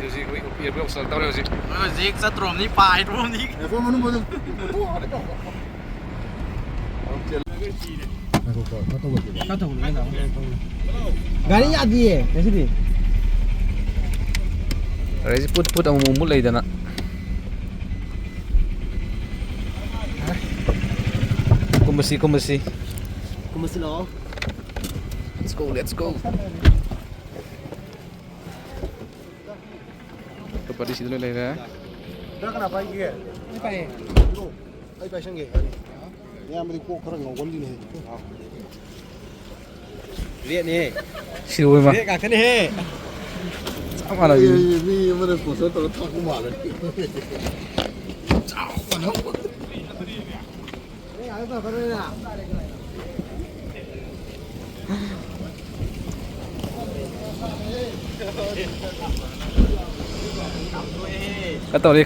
ꯍꯧꯖꯤꯛ ꯑꯩꯈꯣꯏ ꯌꯧꯁꯜ ꯇꯧꯔꯦ ꯍꯧꯖꯤꯛ ꯆꯠꯇ꯭ꯔꯣꯝꯅꯤ ꯄꯥꯏꯗ꯭ꯔꯣꯝꯅꯤ ꯒꯥꯔꯤ ꯌꯥꯗꯤꯌꯦ ꯉꯁꯤꯗꯤ ꯒꯥꯔꯤꯁꯤ ꯄꯨꯠ ꯑꯃꯨꯛ ꯂꯩꯗꯅ ꯀꯨꯝꯃꯁꯤ ꯂꯥꯛꯑꯣ let's go ꯄꯥꯔꯇꯤ ꯁꯤꯗ ꯂꯣꯏ ꯂꯩꯔꯦ ꯀꯅꯥ ꯄꯥꯏꯒꯦ ꯑꯩ ꯄꯥꯏꯌꯦ ꯑꯩ ꯄꯥꯏꯁꯟꯒꯦ ꯏꯌꯥꯝꯕꯗꯤ ꯀꯣꯛ ꯈꯔ ꯉꯥꯎꯒꯜꯂꯤꯅꯦ ꯔꯦꯠꯅꯦ ꯁꯤꯔꯣꯏ ꯔꯦꯠ ꯉꯥꯛꯇꯅꯦꯍꯦ ꯆꯞ ꯃꯥꯟꯅꯕꯤ ꯃꯤ ꯑꯃꯅ ꯁ꯭ꯄꯣꯟꯁꯔ ꯇꯧꯔ ꯊꯥꯛꯄ ꯃꯥꯜꯂꯦ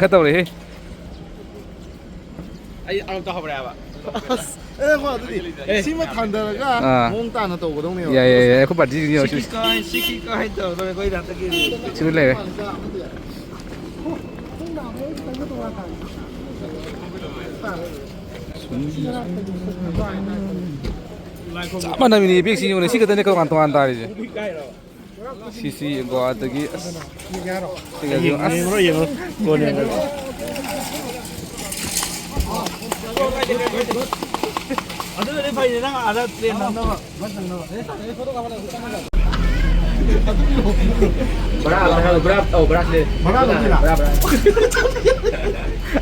ꯈꯔ ꯇꯧꯔꯦꯍꯦ ꯑꯩ ꯑꯃꯨꯛ ꯇꯧꯍꯧꯔꯦꯕ ꯑꯗꯨꯗꯤ ꯁꯤꯃ ꯊꯥꯟꯊꯔꯒ ꯃꯑꯣꯡ ꯇꯥꯅ ꯇꯧꯒꯗꯧꯅꯦꯕ ꯌꯥꯏ ꯑꯩꯈꯣꯏ ꯄꯥꯔꯇꯤꯁꯤꯡ ꯁꯤꯀꯤ ꯀꯥꯏ ꯇꯧꯗꯣꯔꯦ ꯑꯩꯈꯣꯏ ꯍꯟꯗꯛꯀꯤ ꯁꯤꯗ ꯂꯩꯔꯦ ꯆꯞ ꯃꯥꯟꯅꯕꯤꯅꯤ ꯕꯦꯛꯁꯤ ꯌꯦꯡꯉꯨꯅꯦ ꯁꯤ ꯈꯛꯇꯅꯦ ꯇꯣꯉꯥꯟ ꯇꯥꯔꯤꯁꯦ ꯁꯤꯁꯤ ꯌꯦꯡꯀꯣ ꯑꯗꯒꯤ ꯌꯦꯡꯉꯣ ꯑꯗꯨꯗꯤ ꯐꯩꯅꯦ ꯅꯪ ꯑꯥꯗ ꯇ꯭ꯔꯦꯟ ꯅꯪꯅꯕ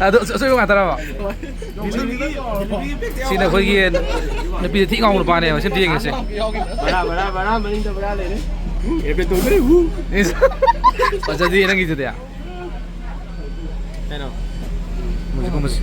ꯑꯗꯨ ꯑꯁꯣꯏꯕ ꯉꯥꯛꯇꯔꯕ ꯁꯤꯅ ꯑꯩꯈꯣꯏꯒꯤ ꯅꯨꯄꯤꯗ ꯊꯤ ꯉꯥꯎꯕ ꯅꯨꯄꯥꯅꯦꯕ ꯁꯤꯝꯇ ꯌꯦꯡꯉꯁꯦ ꯕꯔꯥ ꯃꯅꯤꯡꯗ ꯕꯔꯥ ꯂꯩꯔꯦ ꯐꯖꯗꯦ ꯅꯪꯒꯤꯗꯨꯗꯤ ꯀꯩꯅꯣ ꯀꯨꯝꯃꯁꯤ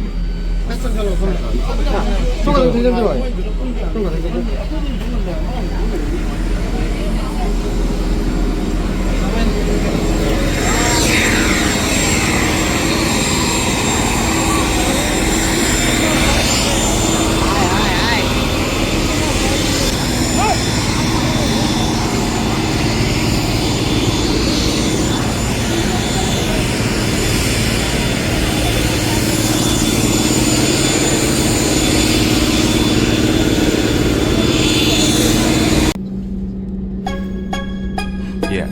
Yeah.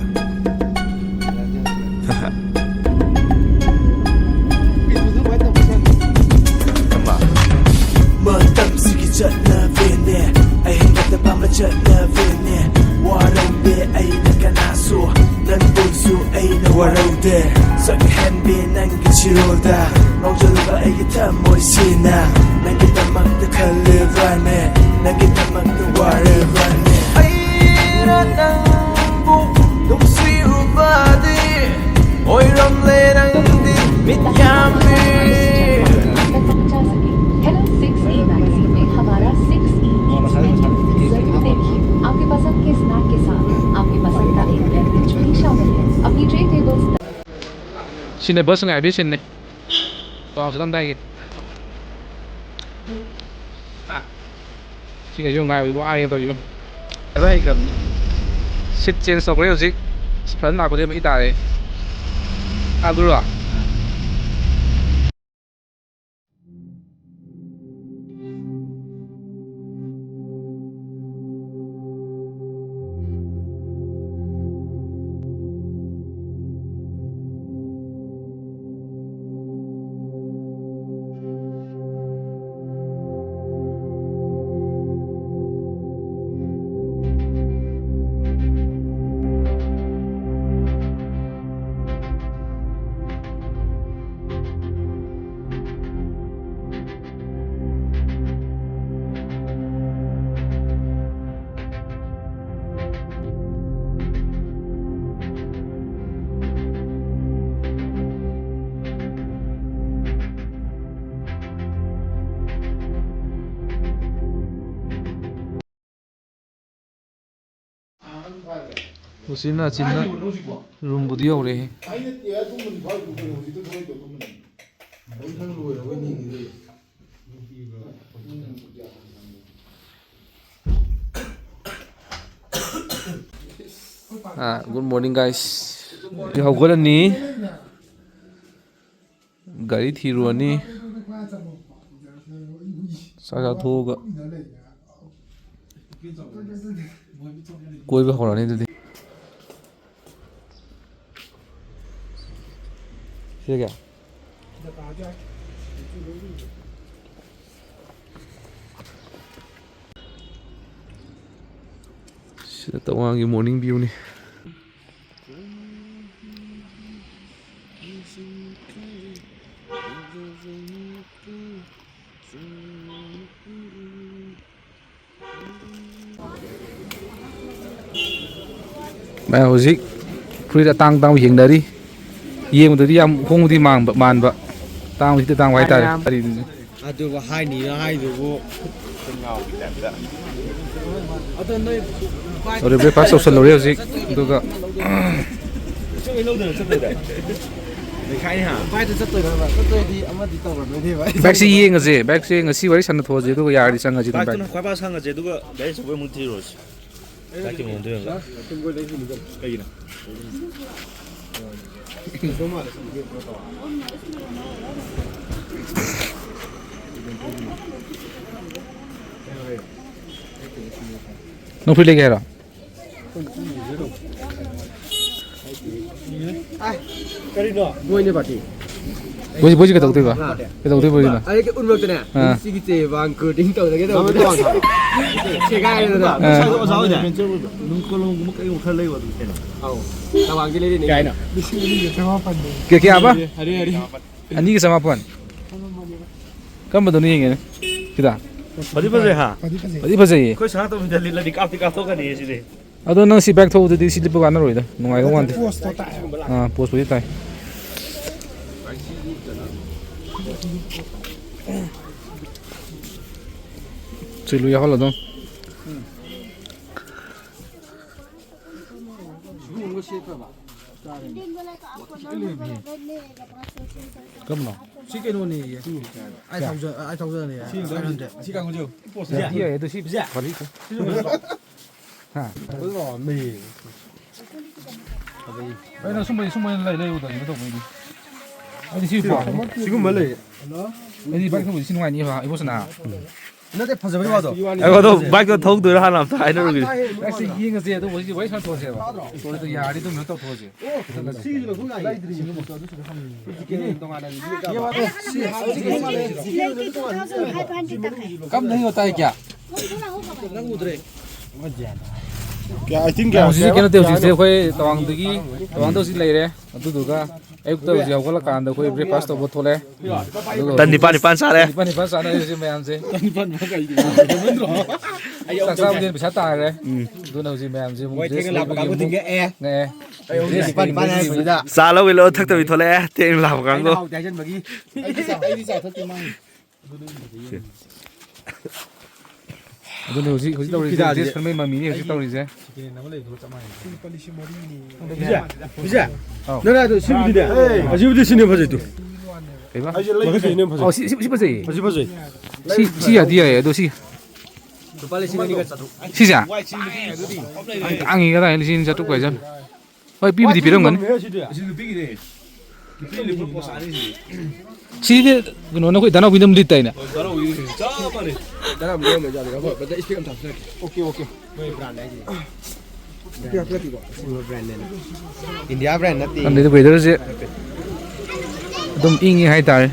Matamsigi chꯠnavene ai hingata pama chꯠnavene waraude ai nakanaso nanbunsu ai na waraude sakhanbe nangi chiroda nongjalba ai thamoisina nangi tamakta khalevane nangi tamakta warevane ai ranangbu nungsi ubadi oiramle nangdi mityambi हमारा 6E जरूर देखिए आपके पसंद के snack के साथ आपकी पसंद का एक बेवरेज भी शामिल है अपनी tray tables Sini bus nggak habis sini. Tuh sudah tadi. Sini juga nggak habis wah itu juga. Baik kan. Sit change sok lagi sih. Sebenarnya aku dia mau itare. Aduh lah. Usina China room budi yore. Good morning guys. hꯧꯒꯠꯂꯅꯤ ꯒꯥꯔꯤ ꯊꯤꯔꯨꯔꯅꯤ ꯆꯥꯛ ꯆꯥꯊꯣꯛꯑꯒ ꯀꯣꯏꯕ ꯍꯧꯔꯅꯤ ꯑꯗꯨꯗꯤ ꯁꯤꯒ sida Tawanggi morning view nih. Mày hồi dịch free đã tăng hiện đấy đi yên một tí em không đi màn vậy tăng thì tăng quay tay ꯑꯗꯨꯒ ꯍꯥꯏꯅꯤꯅ ꯍꯥꯏꯗꯨꯕꯨ ꯑꯗꯣ ꯅꯣꯏ rồi breakfast social rồi dịch rồi 백시 이행하지 백시 ngasi wari sanna thoji aduga yardi sangaji 백 과바 상가지 누가 내일 저번 문 뒤로지 딱히 못 돼요 여기나 no free lege era boji ka tawde ba ka tawde boji na ai cái unmok tane si ki che bang ko ding taw da ke da che ga ai da 저 저거냐 눈꼴로 뭐 cái một lấy vào tiền au tawang ki le ni cái nào ke apa hari hari ani ke sama puan kam badoni yenge kita 어디 보세요 하 adi phasai 그 사람도 근데 릴라디 깝디 깝도가 니 시대 ado nang si back thodu di silip ba na roida nungai ga wan post bodi tai chilu ya hola don kam no si ke no ni ai thong jo ni si ka ngjo dia itu sih bari ko ha lo me ai na sumai lai lai udah ini tuh ini ini sih pa 지금 말래 ini balik kamu di sini wani pa ibu sana 나 때 파서 봐도 이거도 마이크 통도 하나 없다 아이들 우리 actually 이행은 제 또 뭐지 왜 상토 제 봐. 또 야리도 몇 더 더지. 시기로 그거 아이들이 지금 못 써도 이게 동안에 이게 와도 Kam nahi hota hai kya? क्या I think Kya usi kena te usi se khoi tawang to si lai re. Adu duga ayuk ta usi awala kan da khoi breakfast to bothole. 단 니판 사래 Nipan sana usi mayam se. Sak sam din bisa ta re. Du na usi mayam se. Wai theng la ka ko ting e Ne. pan ai ko da 살로 일로 탁도 비톨래 땡 라고 간거 hau tai chân bagi आई दी थती मांग Adu ne usi tawri se. Des khan mai mami ni usi tawri se. 비자 너라도 시부디야 시부디 시네 버지 또 Eba. 먹을 수 있는 버지 Oh si pa se. 버지 버지 Si ya dia ya do si. 또 빨리 시간이가 짜도 Si ja. Angi ga dai sin jatu ko jan. Oi pi bi pirong gan. Si de no na ko dana winam lit tai na. 내가 물어 먼저 내가 뭐 근데 스피커 좀 잡자 오케이 오케이 뭐 브랜드 아니지 스피커 플랫 이거 브랜드 인디아 브랜드 낫지 Ande de weather se dum ingi hai tar.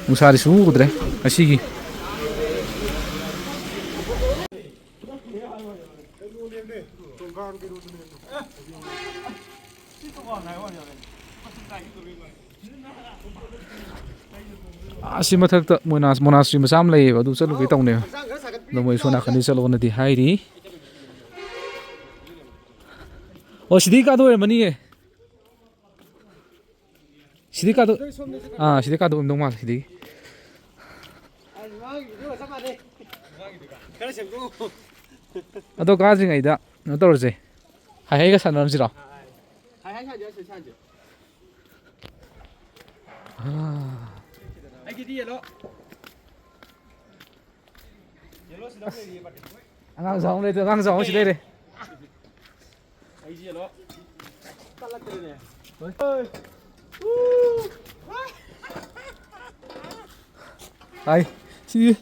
Musari su gudre. Asigi. Asi mathak ta monastery masam lai ba du chalu ke taune no moi sona khani chalo na di hairi o sidi ka do mani e sidi ka do sidi ka do dong mal sidi ado ka jing ai da no tor je hai ga sanar ji ra ai cái gì đó ngang song đây ngang song chỉ đây đây ai gì đó Ai, si.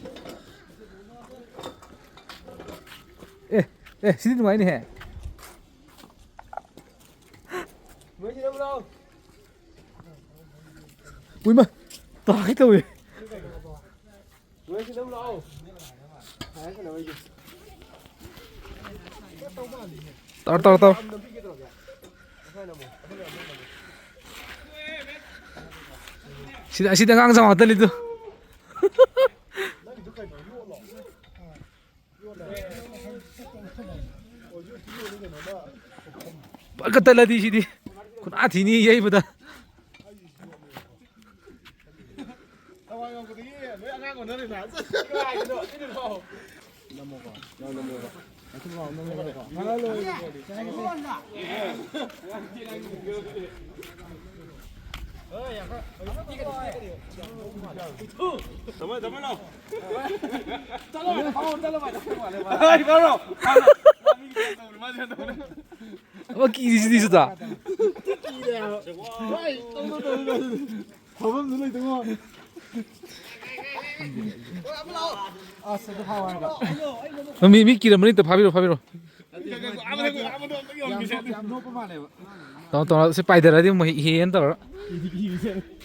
Sini ngoài này hả? Mới đi đâu đâu? Ui mà, to cái tôi. Mới đi đâu đâu? To. Sida ngang sama tadi itu. Kata lagi sini. Kun ati ni yai betul. Apa kiri sini sudah? Mi kira meni tu pabiro. Tahu se pai dah dia mau hian tu.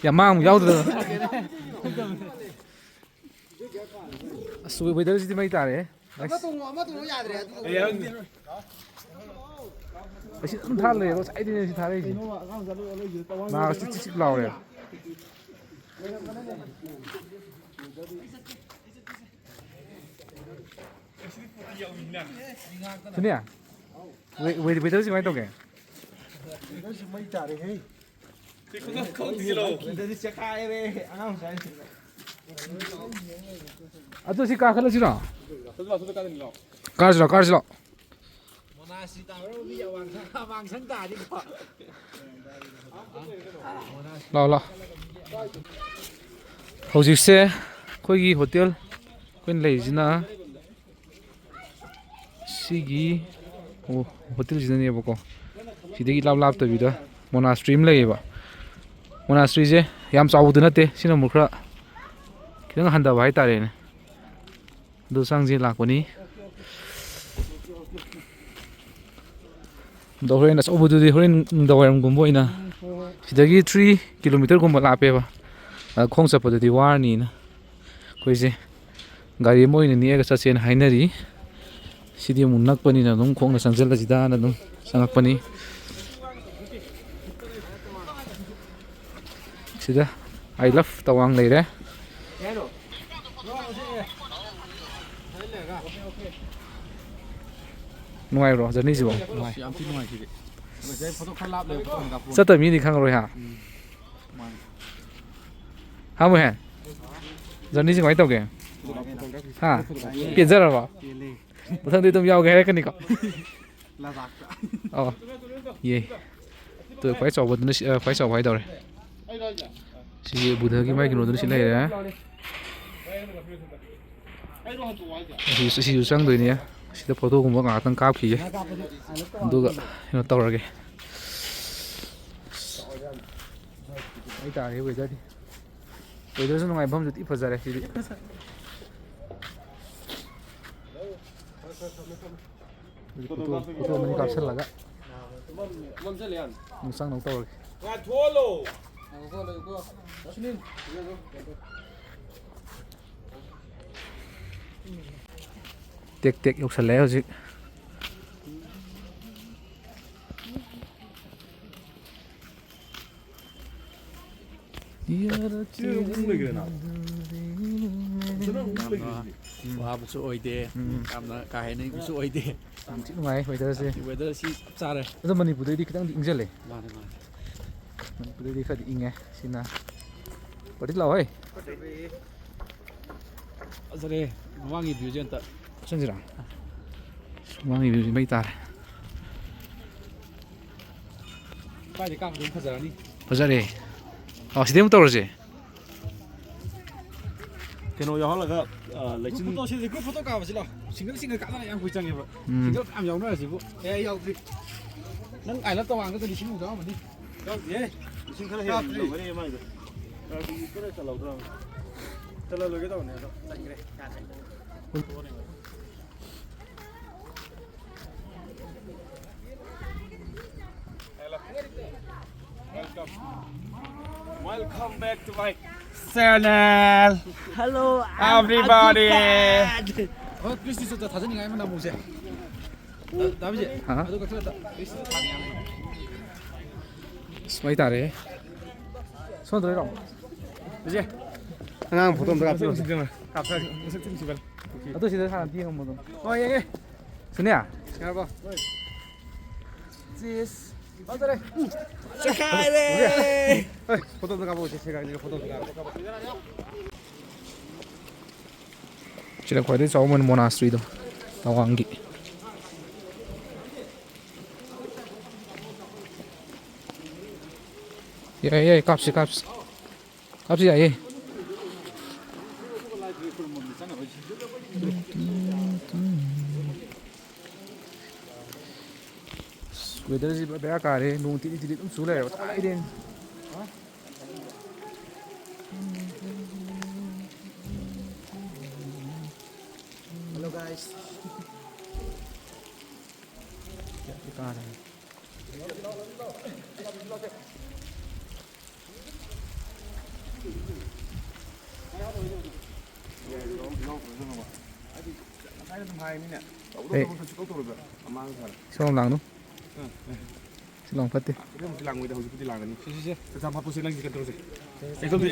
Ya mang jauh tu. Suwe betul sih mai tare. Masih entah le, kalau saya ini sih thare sih. Nah, cicik lau le. Sini ya? Wait, betul sih mai tu ke? Atau si kakak lagi lah? Kar sila. Monastery tahu ni Yaosangdi dah ni kok. Lo. Hojikse koigi hotel koin leijina sigi hotel jina ni bako sidagi lap to bida monastery leiba monastery je yam chawdu nate sina mukra kidang handa bai tare ne do sangji lakoni doren as obudu di horen doram gumbo ina sidagi 3 kilometer gumba lape ba khong sa padu di war ni na koise gari moi ni ega sa chen hainari sidi munnak pani na dum khong na sangjal la jida na dum sangak pani sida I love Tawang leire nuai ro jani jibo Yam tin nuai sih. Saya foto kalap le foto ngap. sa ta mi ni khang roi ha ha mo he jani ji ngai tau ke ha pian ra ba thang đi tôm yao cái này có ye tôi phải chọn một nó phải chọn phải đâu này chỉ bù thơ cái máy cái nó xin này đấy chỉ sang đời này chỉ là photo cũng có tăng cao kì tôi nó tàu rồi kì ấy ta hiểu về đi bây giờ nó ngày bấm được ít phần giờ này thì foto mình caption laga sang nong tawar tek yok sale hojik Wah, busu oide. Karena kahene busu oide. chịu ngoài Weather si sa rồi. giờ mình đi đây đi cái đang định giờ này Mana. mình đi khai định nghe xin nào có thích lâu ấy Sorry, wangi view je tak. chân gì nào mang đi mấy ta Pai di kam dum khazar ni. bây giờ đi xin thêm tàu rồi cái nồi gió là cái lấy Ku chân foto si ku foto ka ba sila. Single ka na yang ku chang ye ba. Single am yaw na si bu. Eh, yau. ꯅꯪ island ꯇꯋꯥꯡꯗ ꯂꯤꯁꯤꯡ ꯃꯨꯛ ꯆꯪꯉꯝꯃꯅꯤ ꯌꯥꯎꯗꯦ ꯂꯤꯁꯤꯡ ꯈꯔ ꯍꯦꯜꯂꯝꯒꯅꯤ ꯃꯥꯏꯗꯣ ꯈꯔ ꯆꯠꯍꯧꯗ꯭ꯔꯣ ꯆꯠꯍꯜꯂꯣꯏꯒꯦ ꯇꯧꯕꯅꯦ ꯑꯗꯣ ꯆꯠꯈ꯭ꯔꯦ ꯌꯥꯗ꯭ꯔꯦ Welcome back to my channel. Hello everybody. 크리스티 진짜 다전이가 하면 나 모세 나비지 아주 같다 크리스티 스마이 따래 손 들어라 이제 하나 보통 들어가 또 또 시대 사람 뛰는 거 뭐도 예 스네야 여러분 지스 맞아래 축하해 보통 들어가 보세요 제가 이제 보통 들어가 Sila kwade sa Oman Monastery do. Tawangi. Yeah, kapsi. Kapsi ya, Weather is bad kare, nung tili tum sula ya. Tai din. Hello guys Hey. Silang lang no? Silang pati. lang mo daw hujud lang ni Sisi. sama po silang gikan terus Engkol